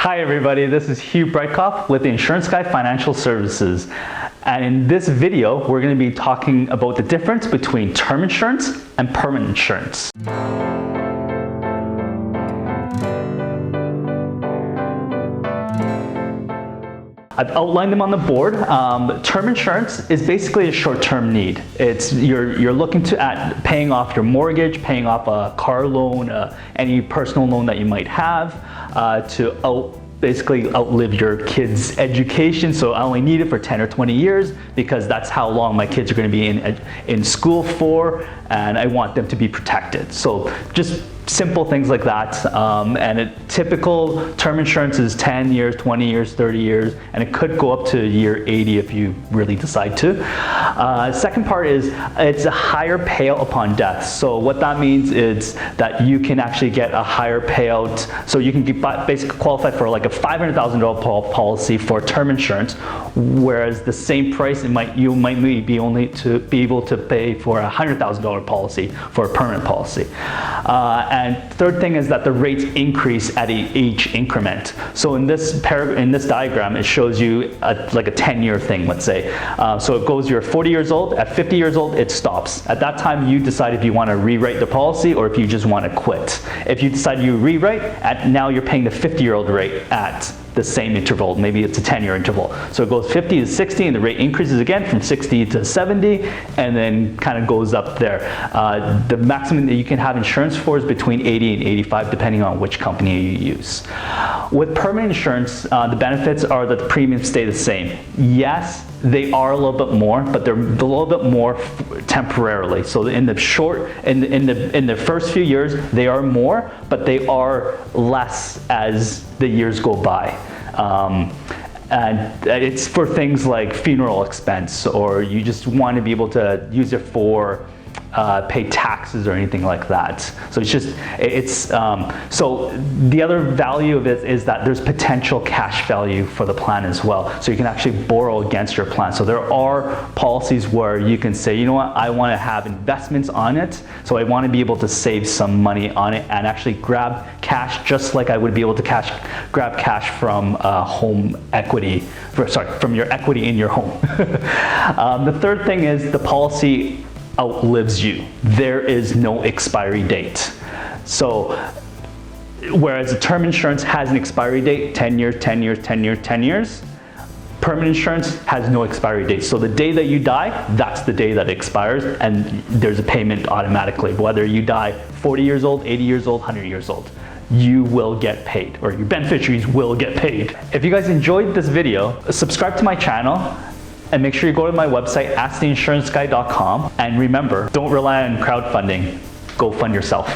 Hi everybody, this is Hu Brietikopf with the Insurance Guy Financial Services. And in this video, we're going to be talking about the difference between term insurance and permanent insurance. I've outlined them on the board. Term insurance is basically a short-term need. It's you're looking at paying off your mortgage, paying off a car loan, any personal loan that you might have, to basically outlive your kids' education. So I only need it for 10 or 20 years because that's how long my kids are going to be in school for, and I want them to be protected. So just simple things like that. And a typical term insurance is 10 years, 20 years, 30 years, and it could go up to year 80 if you really decide to. Second part is it's a higher payout upon death. So what that means is that you can actually get a higher payout. So you can basically qualify for like a $500,000 policy for term insurance, whereas the same price you might be able to pay for a $100,000 policy for a permanent policy. And third thing is that the rates increase at each increment. So in this diagram, it shows you like a 10-year thing, let's say. So it goes, you're 40 years old, at 50 years old, it stops. At that time, you decide if you want to rewrite the policy or if you just want to quit. If you decide you rewrite, now you're paying the 50-year-old rate at the same interval. Maybe it's a 10-year interval. So it goes 50 to 60 and the rate increases again from 60 to 70 and then kind of goes up there. The maximum that you can have insurance for is between 80 and 85 depending on which company you use. With permanent insurance, the benefits are that the premiums stay the same. Yes, they are a little bit more, but they're a little bit more temporarily. So in the first few years, they are more, but they are less as the years go by. And it's for things like funeral expense, or you just want to be able to use it for pay taxes or anything like that. So so the other value of it is that there's potential cash value for the plan as well. So you can actually borrow against your plan. So there are policies where you can say, you know what, I want to have investments on it. So I want to be able to save some money on it and actually grab cash just like I would be able to grab cash from home equity, from your equity in your home. The third thing is the policy outlives you. There is no expiry date. So whereas a term insurance has an expiry date, 10 years, 10 years, 10 years, 10 years, permanent insurance has no expiry date. So the day that you die, that's the day that it expires, and there's a payment automatically. Whether you die 40 years old, 80 years old, 100 years old, you will get paid, or your beneficiaries will get paid. If you guys enjoyed this video, subscribe to my channel, and make sure you go to my website, asktheinsuranceguy.com. And remember, don't rely on crowdfunding. Go fund yourself.